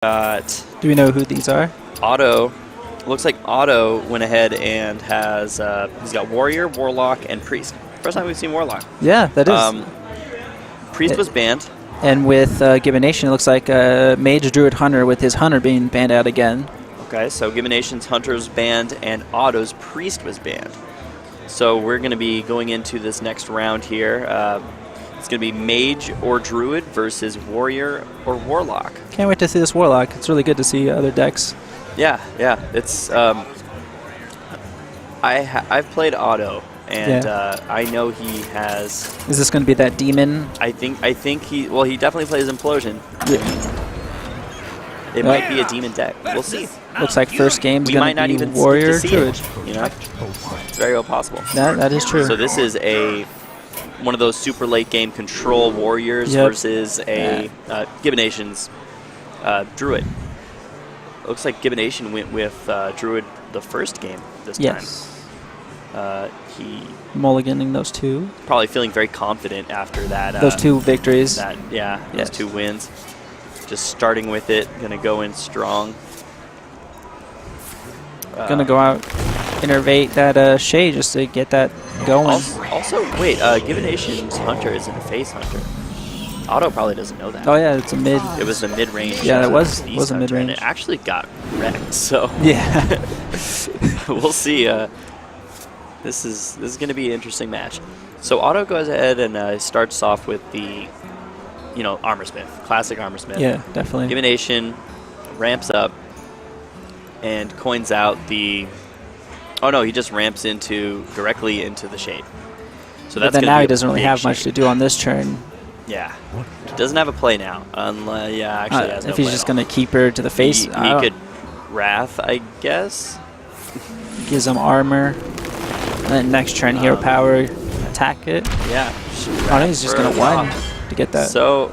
Do we know who these are? Otto. Looks like Otto went ahead and has he's got Warrior, Warlock, and Priest. First time we've seen Warlock. Yeah, that is. Priest was banned. And with GibbiNation, it looks like Mage, Druid, Hunter, with his Hunter being banned out again. Okay, so GibbiNation's Hunter was banned, and Otto's Priest was banned. So we're going to be going into this next round here. It's going to be Mage or Druid versus Warrior or Warlock. Can't wait to see this Warlock. It's really good to see other decks. Yeah. It's I've played Otto, and I know he has. Is this going to be that demon? I think he definitely plays Implosion. Yeah. It might be a demon deck. We'll see. Looks like first game's going to be even Warrior see Druid. It, you know, it's very well possible. That is true. So this is one of those super late game control warriors versus a GibbiNation's Druid. Looks like GibbiNation went with Druid the first game this time. He mulliganing those two. Probably feeling very confident after that. Those two victories. Those 2 wins. Just starting with it, gonna go in strong. Gonna go out, innervate that Shay just to get that going. Also, wait, GibbiNation's Hunter isn't a face Hunter. Otto probably doesn't know that. Oh yeah, it's a mid. It was a mid-range. Yeah, it was a mid-range. It actually got wrecked. So yeah, we'll see. This is gonna be an interesting match. So Otto goes ahead and starts off with the, Armorsmith, classic Armorsmith. Yeah, definitely. GibbiNation ramps up and coins out the. Oh no, he just ramps directly into the shade. So that's. But then now he doesn't really have much to do on this turn. Yeah, he doesn't have a play now. Unless, actually, he has no if he's play just going to keep her to the face, he could Wrath, I guess. Gives him armor. And then next turn, hero power, attack it. Yeah. I think he's just going to one to get that. So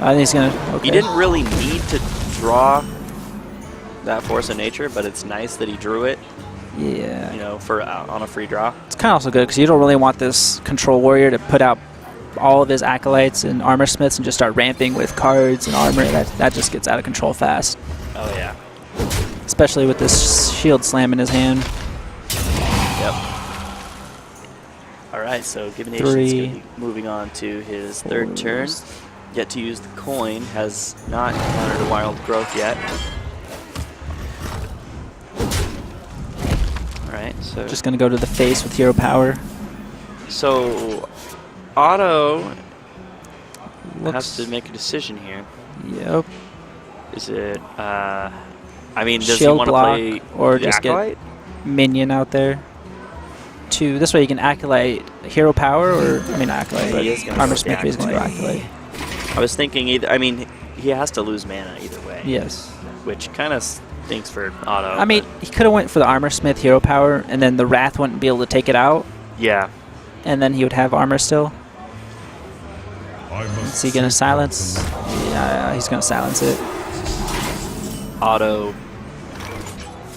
I think he's going to. Okay. He didn't really need to draw that Force of Nature, but it's nice that he drew it. Yeah. For on a free draw. It's kind of also good because you don't really want this control warrior to put out all of his acolytes and armor smiths and just start ramping with cards and armor. That just gets out of control fast. Oh yeah. Especially with this shield slam in his hand. Yep. All right, so GibbiNation's going to be moving on to his third turn. Yet to use the coin, has not encountered a wild growth yet. All right, so just going to go to the face with hero power. So Otto has to make a decision here. Yep. Is it, does he shield want to block play or the just Acolyte? get minion out there? This way you can Acolyte hero power, or, not Acolyte, but Armor Smith is going to go Acolyte. I was thinking he has to lose mana either way. Yes. Which kind of stinks for Otto. He could have went for the Armor Smith hero power, and then the Wrath wouldn't be able to take it out. Yeah. And then he would have armor still. Is he going to silence? Yeah, he's going to silence it. Otto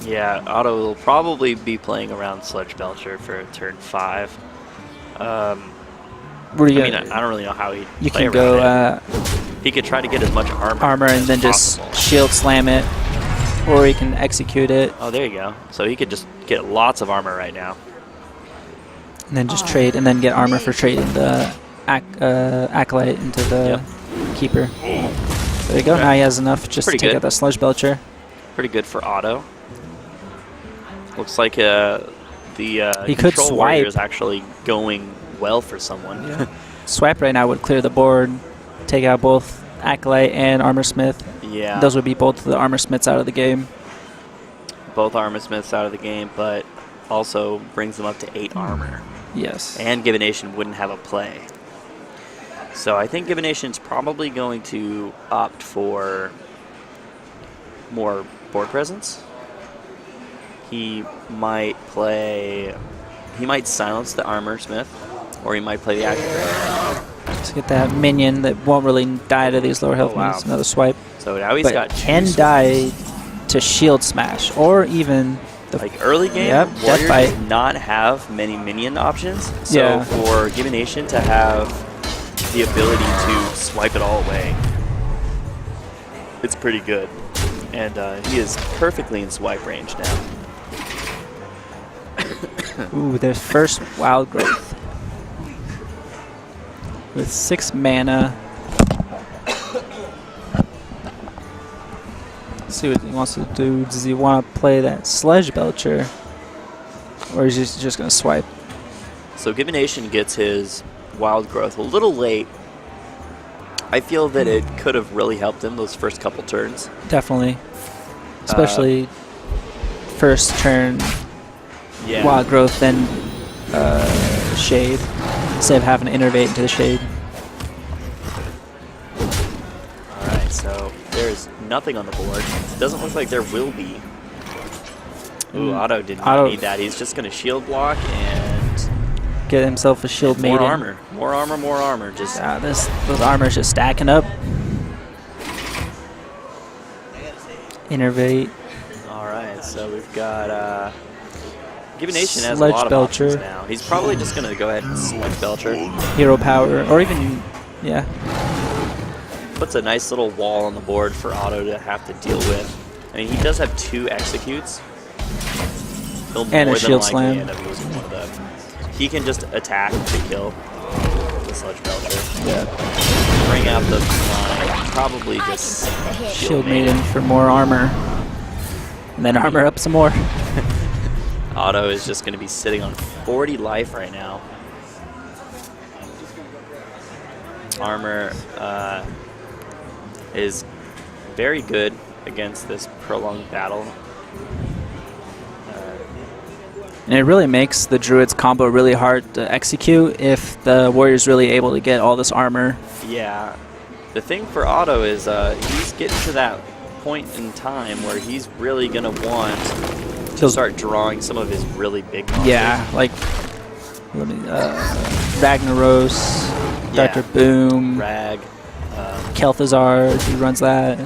will probably be playing around Sludge Belcher for turn 5. I don't really know how he'd play around it. He could try to get as much armor and then just shield slam it, or he can execute it. Oh, there you go. So he could just get lots of armor right now. And then just trade, and then get armor for trading the Acolyte into the Keeper. There you go. Now he has enough just to take out the Sludge Belcher. Pretty good for Otto. Looks like the he could control swipe. warrior is actually going well for someone. Yeah. Swipe right now would clear the board, take out both Acolyte and Armor Smith. Yeah. Those would be both the Armor Smiths out of the game. Both Armor Smiths out of the game, but also brings them up to 8 armor. Yes. And GibbiNation wouldn't have a play. So I think GibbiNation's probably going to opt for more board presence. He might silence the Armor Smith, or he might play the Acolyte. Let's get that minion that won't really die to these lower health minions. Another swipe. So now he's got can die to shield smash, or even early game, Warrior does not have many minion options. So for GibbiNation to have the ability to swipe it all away, it's pretty good. And he is perfectly in swipe range now. Ooh, their first Wild Growth. With 6 mana. Let's see what he wants to do. Does he want to play that Sludge Belcher? Or is he just going to swipe? So GibbiNation gets his Wild Growth a little late. I feel that it could have really helped him those first couple turns. Definitely. Especially first turn Yeah. Wild Growth, then Shade. Instead of having to innervate into the Shade. Alright, so there's nothing on the board. It doesn't look like there will be. Ooh, Otto did not need that. He's just going to shield block and get himself a shield maiden. More armor. More armor, more armor. Just those armors just stacking up. Innervate. Alright, so we've got GibbiNation has a Sludge lot of Belcher. options now. He's probably just going to go ahead and Sludge Belcher. Hero Power, or even, yeah. Puts a nice little wall on the board for Otto to have to deal with. I mean, he does have 2 executes. He'll And more a shield than slam. likely end up losing one of them. He can just attack to kill the Sludge Belcher. Yeah. Bring out the line. Probably just Shield Maiden for more armor. And then armor up some more. Otto is just going to be sitting on 40 life right now. Armor is very good against this prolonged battle. And it really makes the Druid's combo really hard to execute if the Warrior's really able to get all this armor. Yeah. The thing for Otto is he's getting to that point in time where he's really going to want to start drawing some of his really big monsters. Yeah, like Ragnaros, Yeah. Dr. Boom, Rag. Kel'Thuzar, he runs that.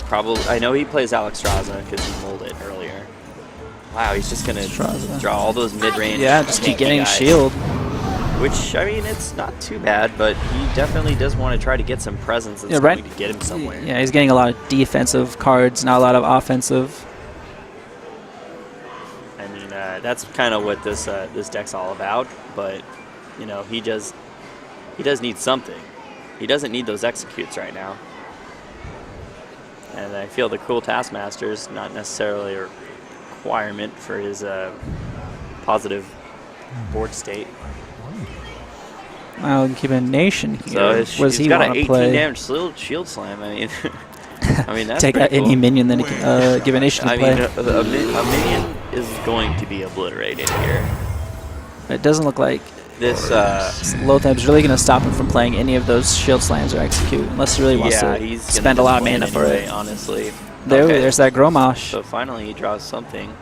Probably. I know he plays Alexstrasza because he mulled it earlier. Wow, he's just going to draw all those mid-range. Yeah, just keep getting guys. shield. Which, I mean, it's not too bad, but he definitely does want to try to get some presence that's going to get him somewhere. Yeah, he's getting a lot of defensive cards, not a lot of offensive. I mean, that's kind of what this deck's all about. But you know, he does need something. He doesn't need those executes right now. And I feel the Cruel Taskmaster is not necessarily a requirement for his positive board state. Well, GibbiNation here. So he's got an 18 damage shield slam. I mean, that's take out cool. any minion, then GibbiNation can play. I mean, a minion is going to be obliterated here. It doesn't look like this Lothab is really going to stop him from playing any of those shield slams or execute, unless he really wants to spend a lot of mana for it. Honestly, there's that Grommash. So finally, he draws something.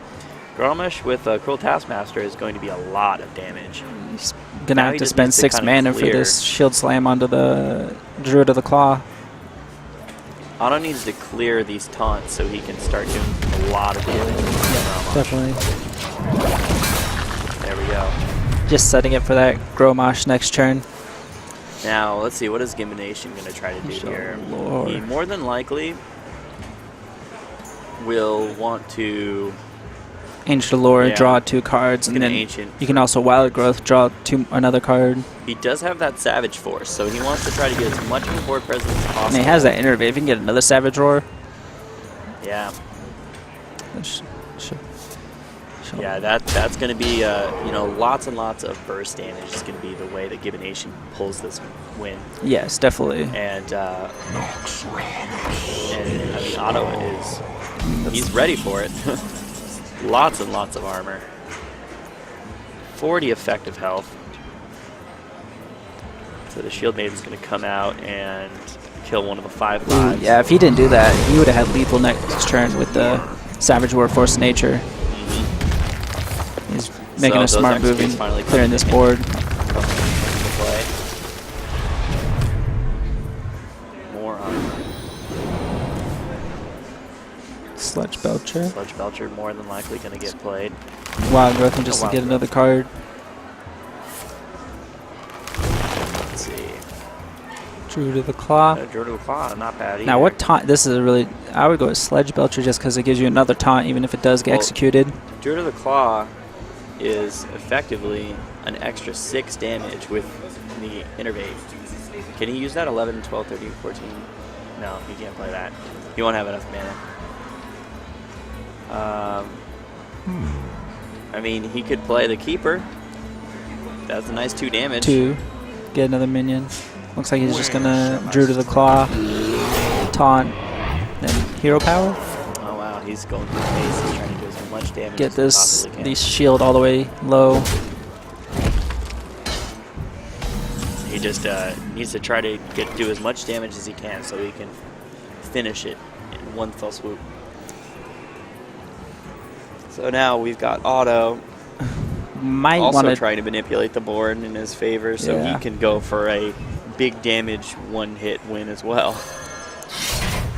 Grommash with Cruel Taskmaster is going to be a lot of damage. He's going to have to spend 6 mana for this shield slam onto the Druid of the Claw. Otto needs to clear these taunts so he can start doing a lot of damage. Definitely. There we go. Just setting it for that Grommash next turn. Now, let's see. What is GibbiNation going to try to do here? Lord. He more than likely will want to Ancient Allure, draw 2 cards, and then you can also Wild Growth, draw another card. He does have that Savage Force, so he wants to try to get as much of a board presence as possible. And he has that Innervate. If he can get another Savage Roar. Yeah. Yeah, that's going to be, you know, lots and lots of burst damage is going to be the way that GibbiNation pulls this win. Yes, definitely. And I mean, Otto he's ready for it. Lots and lots of armor. 40 effective health. So the Shield Maiden's going to come out and kill one of the 5/5s. Yeah, if he didn't do that, he would have had lethal next turn with the Savage War Force of Nature. He's making a smart move in clearing this board. More armor. Sludge Belcher. Sludge Belcher more than likely going to get played. Wild Growth and just to get another card. Let's see. Druid of the Claw. Druid of the Claw, not bad either. Now, what taunt? This is a really. I would go with Sledge Belcher just because it gives you another taunt, even if it does get executed. Druid of the Claw is effectively an extra 6 damage with the Innervate. Can he use that? 11, 12, 13, 14? No, he can't play that. He won't have enough mana. I mean, he could play the Keeper. That's a nice 2 damage. 2. Get another minion. Looks like he's just going to Druid of the Claw, taunt, then Hero Power. Oh, wow. He's going through phase. He's trying to do as much damage Get as this he possibly can. the shield all the way low. He just needs to try to do as much damage as he can so he can finish it in one fell swoop. So now we've got Otto Might also want trying to manipulate the board in his favor so he can go for a big damage one-hit win as well.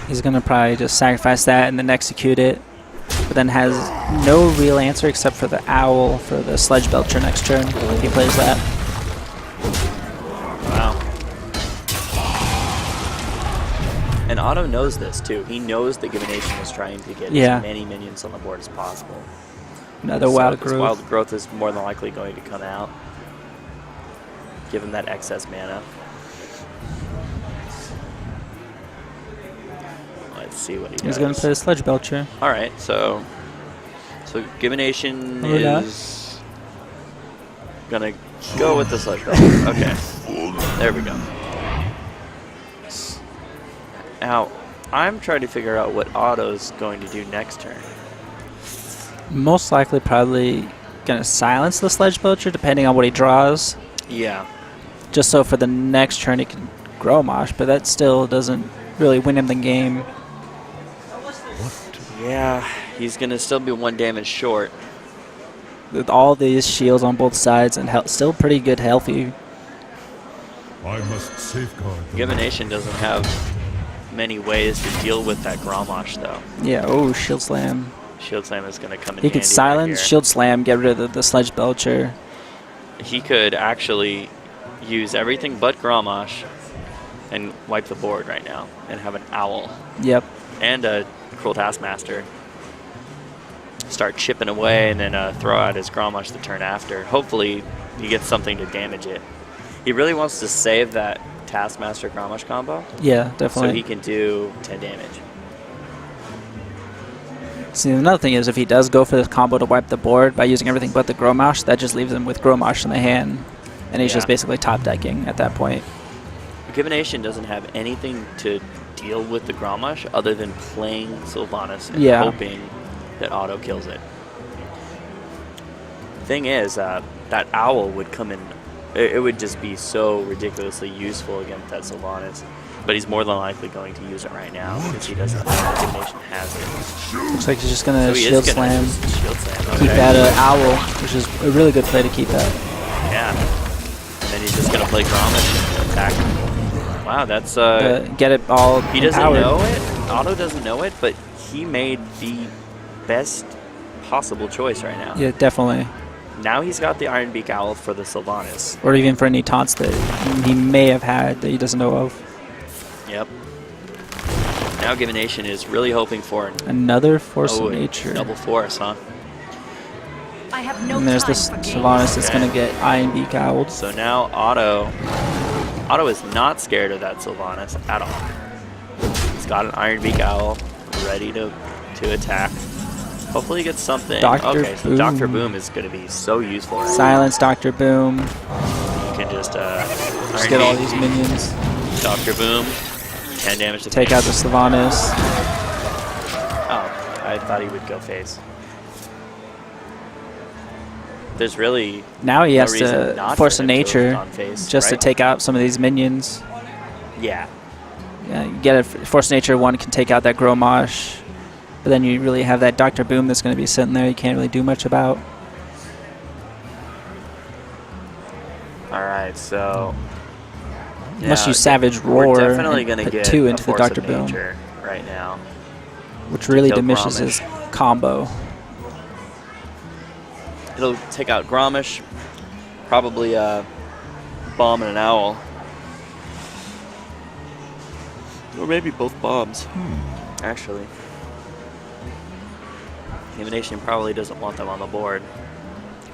He's going to probably just sacrifice that and then execute it, but then has no real answer except for the Owl for the Sledge Belcher next turn if he plays that. Wow. And Otto knows this too. He knows that GibbiNation is trying to get as many minions on the board as possible. Another Wild Growth. Wild Growth is more than likely going to come out. Give him that excess mana. Let's see what he does. He's going to play the Sledge Belcher. All right, so GibbiNation is going to go with the Sledge Belcher. Okay, there we go. Now, I'm trying to figure out what Otto's going to do next turn. Most likely probably going to silence the Sledge Belcher depending on what he draws. Yeah. Just so for the next turn he can Grommash, but that still doesn't really win him the game. Yeah, he's going to still be 1 damage short. With all these shields on both sides and still pretty good healthy. I must safeguard. GibbiNation doesn't have many ways to deal with that Grommash though. Yeah, oh, Shield Slam. Shield Slam is going to come in He handy could silence, right Shield Slam, get rid of the Sledge Belcher. He could actually use everything but Grommash and wipe the board right now and have an Owl. Yep. And a Cruel Taskmaster. Start chipping away and then throw out his Grommash the turn after. Hopefully he gets something to damage it. He really wants to save that Taskmaster Grommash combo. Yeah, definitely. So he can do 10 damage. See, another thing is if he does go for this combo to wipe the board by using everything but the Grommash, that just leaves him with Grommash in the hand. And he's just basically top decking at that point. GibbiNation doesn't have anything to deal with the Grommash other than playing Sylvanas and hoping that Otto kills it. Thing is, that Owl would come in. It would just be so ridiculously useful against that Sylvanas. But he's more than likely going to use it right now because he doesn't know GibbiNation has it. Looks like he's just going to Shield Slam. Shield Slam. Keep that Owl, which is a really good play to keep that. Yeah. And then he's just going to play Grommash and attack. Wow, that's... get it all He doesn't know it. Otto doesn't know it, but he made the best possible choice right now. Yeah, definitely. Now he's got the Iron Beak Owl for the Sylvanas. Or even for any taunts that he may have had that he doesn't know of. Yep. Now GibbiNation is really hoping for another Force of Nature. Double Force, huh? I have no and there's this Sylvanas that's going to get Iron Beak Owled. So now Otto is not scared of that Sylvanas at all. He's got an Iron Beak Owl ready to attack. Hopefully he gets something. Okay, so Dr. Boom is going to be so useful. Right Silence Dr. Boom. You can just get all these minions. Dr. Boom. 10 damage to take out the Sylvanas. Oh, I thought he would go face. There's really now he has to Force of Nature just to take out some of these minions. Yeah. Yeah, you get a Force of Nature, one can take out that Grommash, but then you really have that Dr. Boom that's going to be sitting there you can't really do much about. Alright, so... Unless you Savage Roar we're definitely and put get 2 into the Dr. Boom. Right now. Which really diminishes his combo. It'll take out Grommash, probably a Bomb and an Owl. Or maybe both bombs, actually. GibbiNation probably doesn't want them on the board.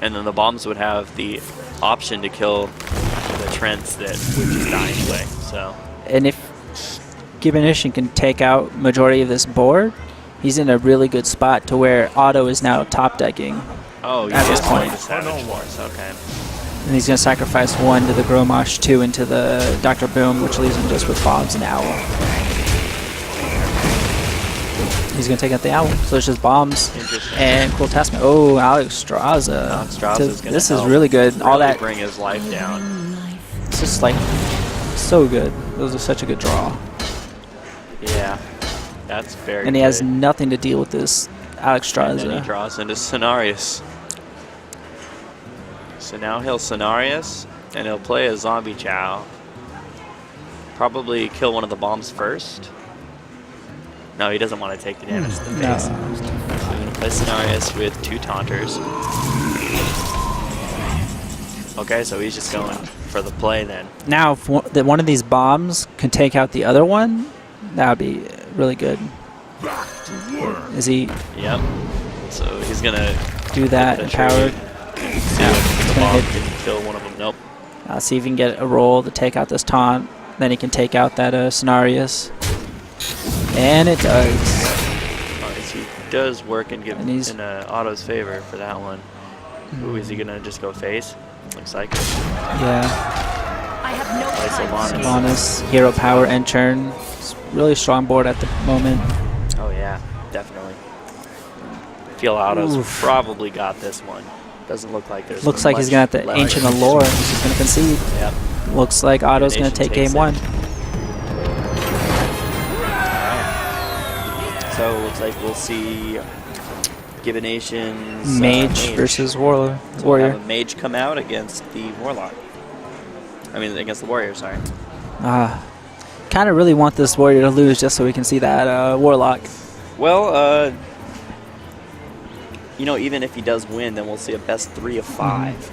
And then the bombs would have the option to kill the Trents that would just die anyway. So. And if GibbiNation can take out majority of this board, he's in a really good spot to where Otto is now top decking. Oh, at this point. The Savage Force, okay. And he's going to sacrifice 1 to the Gromosh, 2 into the Dr. Boom, which leaves him just with bombs and Owl. He's going to take out the Owl, so it's just bombs and Cool Taskmaster. Oh, Alexstrasza. This is really good. Really all that bring his life down. It's just like so good. Those are such a good draw. Yeah, that's very good. And he has nothing to deal with this Alexstrasza. And then he draws into Cenarius. So now he'll Cenarius, and he'll play a Zombie Chow. Probably kill one of the bombs first. No, he doesn't want to take the damage to the face. So we're going to play Cenarius with 2 Taunters. Okay, so he's just going for the play then. Now, if one of these bombs can take out the other one, that would be really good. Is he? Yep. So he's going to do that empowered. See if the bomb can kill one of them. Nope. See if he can get a roll to take out this taunt. Then he can take out that Cenarius. And it does. Alright, so he does work and give in Otto's favor for that one. Ooh, is he going to just go face? Looks like it. Yeah. I have no Sylvanas, hero power and churn. It's really strong board at the moment. Oh yeah, definitely. I feel Otto's probably got this one. Doesn't look like there's. Looks like he's gonna have to Ancient Allure and he's just gonna concede. Yep. Looks like Otto's gonna take game 1. So it looks like we'll see GibbiNation's Mage versus Warrior. So we'll have a Mage come out against the Warlock. I mean, against the Warrior, sorry. Kind of really want this Warrior to lose just so we can see that Warlock. Well, you know, even if he does win, then we'll see a best 3 of 5.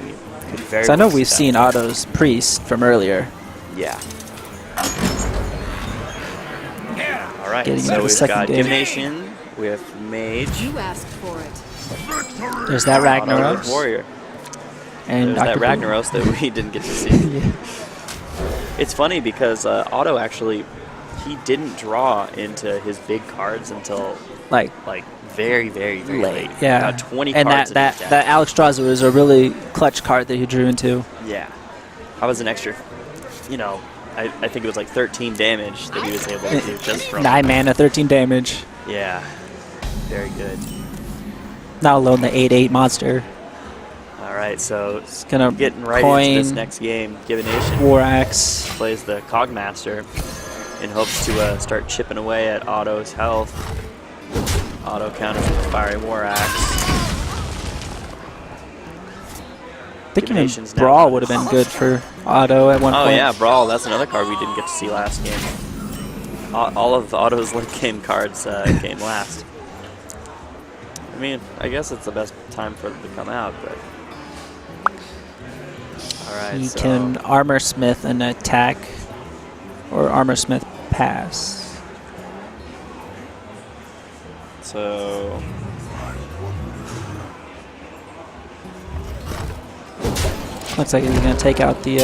So I know we've seen Otto's Priest from earlier. Yeah. All right, Getting so we've got game. GibbiNation with Mage. You asked for it. There's that Ragnaros. With Warrior. And there's that Ragnaros that we didn't get to see. Yeah. It's funny because Otto actually, he didn't draw into his big cards until like very, very, very late. Yeah. About 20 and cards. And that Alexstrasza was a really clutch card that he drew into. Yeah. That was an extra, you know, I think it was like 13 damage that he was able to do just from 9 mana, 13 damage. Yeah. Very good. Not alone the 8/8 monster. All right, so it's gonna getting right into this next game. GibbiNation War Axe plays the Cogmaster in hopes to start chipping away at Otto's health. Otto counters with Fiery War Axe. Thinking Brawl would have been good for Otto at one point. Oh yeah, Brawl. That's another card we didn't get to see last game. All of Otto's late game cards came last. I mean, I guess it's the best time for them to come out, but... Alright, he can Armor Smith and attack, or Armor Smith pass. So... Looks like he's going to take out the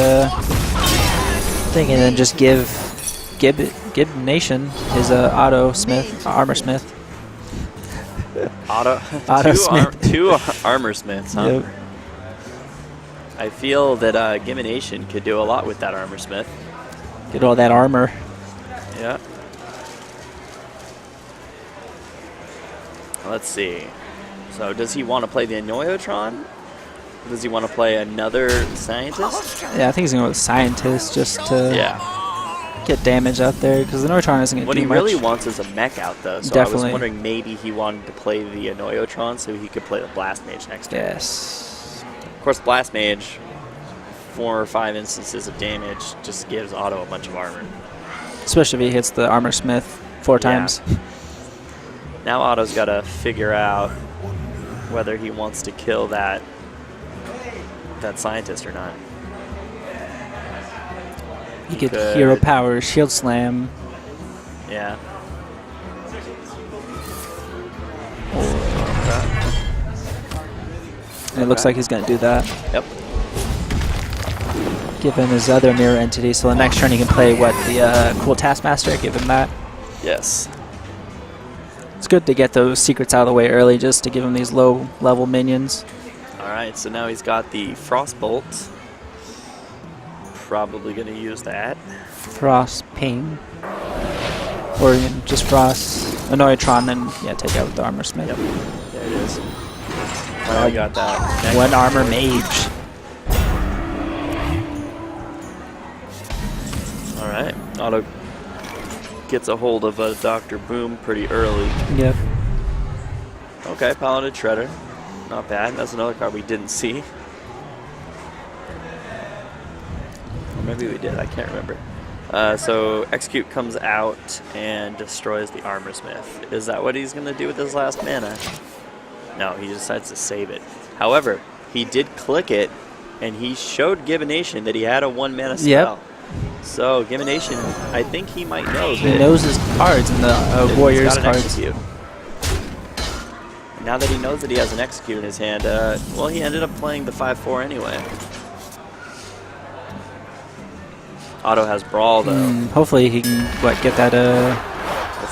thing and then just give GibbiNation his Otto Smith, Armor Smith. Otto Smith. Two Armor Smiths, huh? Yep. I feel that GibbiNation could do a lot with that Armor Smith. Get all that armor. Yeah. Let's see. So does he want to play the Annoyotron? Does he want to play another Scientist? Yeah, I think he's going to go with Scientist just to get damage out there, because the Annoyotron isn't going to do much. What he really wants is a mech out, though, so Definitely. I was wondering maybe he wanted to play the Annoyotron so he could play the Blast Mage next turn. Yes. Of course, Blast Mage, 4 or 5 instances of damage, just gives Otto a bunch of armor. Especially if he hits the Armor Smith 4 times. Now Otto's got to figure out whether he wants to kill that Scientist or not. He could Hero Power, Shield Slam. Yeah. And it looks like he's going to do that. Yep. Give him his other mirror entity, so the next turn he can play what the cool Taskmaster. Give him that. Yes. It's good to get those secrets out of the way early, just to give him these low-level minions. All right, so now he's got the Frostbolt. Probably going to use that. Frost Ping. Or just Frost Annoyatron, then yeah, take out with the Armor Smith. Yep. There it is. Oh, I got that. Next. One Armor Mage. All right. Otto gets a hold of Dr. Boom pretty early. Yep. Okay, Paladin Shredder. Not bad. That's another card we didn't see. Or maybe we did. I can't remember. So Execute comes out and destroys the Armor Smith. Is that what he's going to do with his last mana? No, he decides to save it. However, he did click it, and he showed GibbiNation that he had a 1 mana spell. Yep. So GibbiNation, I think he might know He that knows his cards and the Warriors he's got an cards. Execute. Now that he knows that he has an Execute in his hand, well, he ended up playing the 5/4 anyway. Otto has Brawl, though. Hopefully he can get that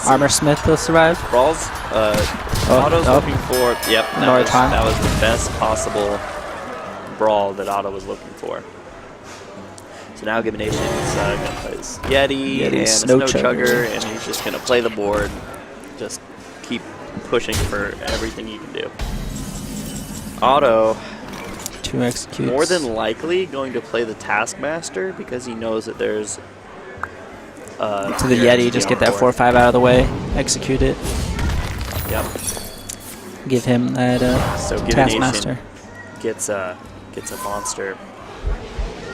Armor Smith to survive. Brawl's, Otto's looking for, yep, that was the best possible Brawl that Otto was looking for. So now GibbiNation is going to play this Yeti and a Snow Chugger, and he's just going to play the board. Just keep pushing for everything you can do. Otto, 2 Executes. more than likely going to play the Taskmaster because he knows that there's to the Yeti, just get that 4/5 out of the way, execute it. Yep. Give him that So Taskmaster. Gets a monster.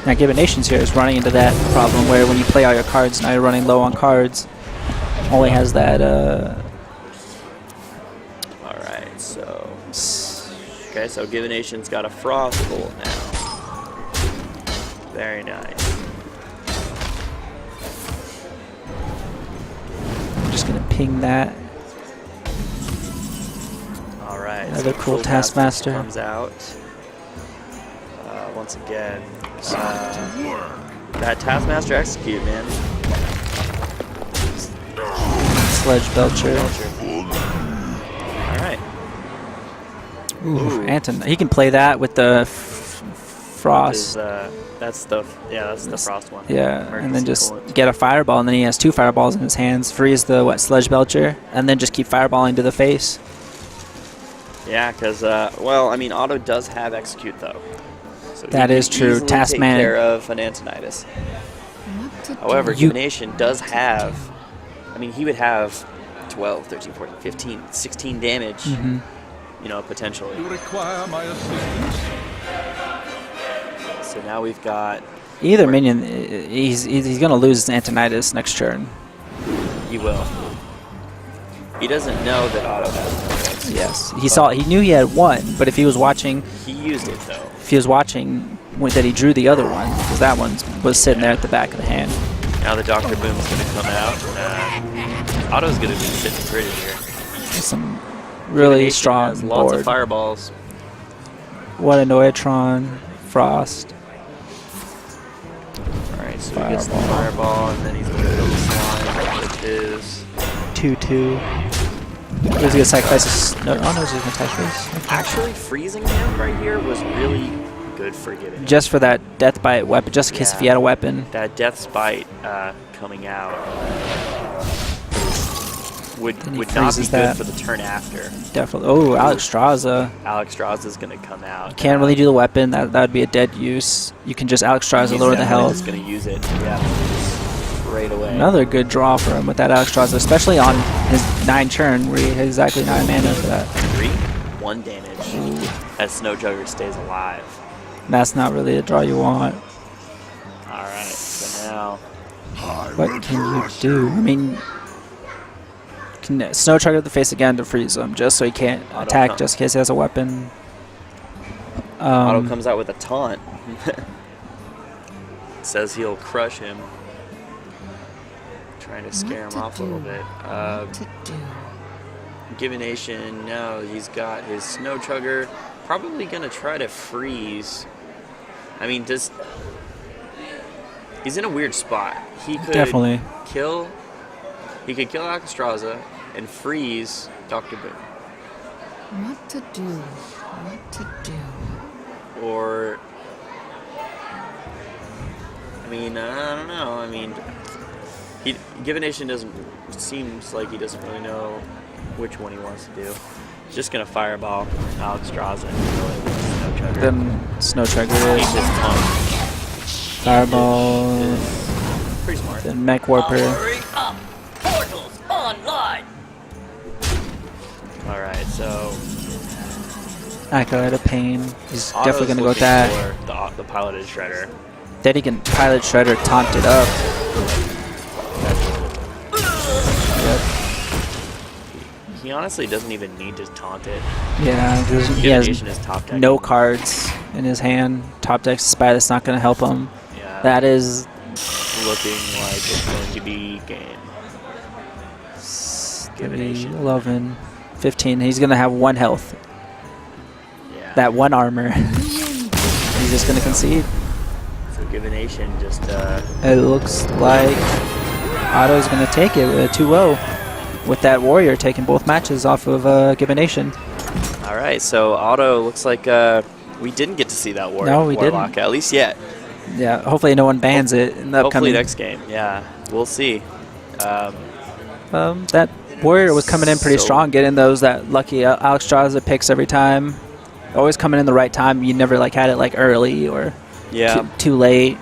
Now GibbiNation's here is running into that problem where when you play all your cards, now you're running low on cards. Only has that. All right, so okay, so GibbiNation's got a Frostbolt now. Very nice. I'm just gonna ping that. All right. Another so cool Taskmaster comes out. Once again, that Taskmaster Execute, man. Sledge Belcher. All right. Ooh. Anton, he can play that with the Frost. That's the Frost one. Yeah, and then just get a Fireball, and then he has 2 Fireballs in his hands. Freeze the Sledge Belcher, and then just keep Fireballing to the face. Yeah, because well, I mean, Otto does have Execute though. So that is true. Taskman. Take care of an Antonidas. However, GibbiNation does have. I mean, he would have 12, 13, 14, 15, 16 damage. You know, potentially. You require my assistance? So now we've got. Either minion, he's gonna lose Antonidas next turn. He will. He doesn't know that Otto has no. Yes, he knew he had 1, but if he was watching, he used it though. If he was watching that he drew the other one, because that one was sitting there at the back of the hand. Now the Dr. Boom's going to come out. Otto's going to be sitting pretty here. Some really strong has lots board. of fireballs. What a Noyatron, Frost. Alright, so he gets the fireball, and then he's going to go the slime, which is 2/2. He's going to sacrifice his. No, he's going to attack face. Actually, freezing him right here was really good for GibbiNation. Just for that Death Bite weapon, just in case if he had a weapon. That Death's Bite coming out would not be good for the turn after. Definitely. Oh, Alex Straza. Alex Straza is going to come out. Can't really do the weapon. That would be a dead use. You can just Alex Straza lower the health. He's going to use it. Yeah. Right away. Another good draw for him with that Alex Straza, especially on his 9 turn where he has exactly 9 mana for that. 1 damage as Snow Chugger stays alive. That's not really a draw you want. Alright, so now what can you do? I mean, can Snow Chugger the face again to freeze him just so he can't attack just in case he has a weapon. Otto comes out with a taunt. Says he'll crush him. trying to scare him off a little bit. GibbiNation, no, he's got his Snow Chugger. Probably going to try to freeze. I mean, he's in a weird spot. He could Definitely kill Alcastraza and freeze Dr. Boom. What to do? What to do? Or, I mean, I don't know. I mean, GibbiNation seems like he doesn't really know which one he wants to do. He's just gonna fireball Alcastraza and kill it with Snow Chugger. then Snow Chugger He's is just taunt. fireball, Pretty smart. then Mech Warper. Up. Portals online. All right, so Acolyte of Pain. He's Otto's definitely gonna go with looking that. for the piloted shredder. Then he can Pilot Shredder, taunt it up. Yep. He honestly doesn't even need to taunt it. Yeah, he has GibbiNation is top deck. no cards in his hand. Top deck Spy, that's not going to help him. Yeah, That is looking like it's going to be game. GibbiNation. 11, 15. He's going to have 1 health. Yeah. That 1 armor. He's just going to concede. So GibbiNation just It looks like Otto's going to take it with a 2-0. With that Warrior taking both matches off of GibbiNation. all right. So Otto looks like we didn't get to see that No, we Warlock didn't. at least yet. Yeah, hopefully no one bans it in the Hopefully upcoming. next game. Yeah, we'll see. That Warrior was coming in pretty So- strong, getting those that lucky Alcastraza picks every time. Always coming in the right time. You never like had it like early or Yeah. too late.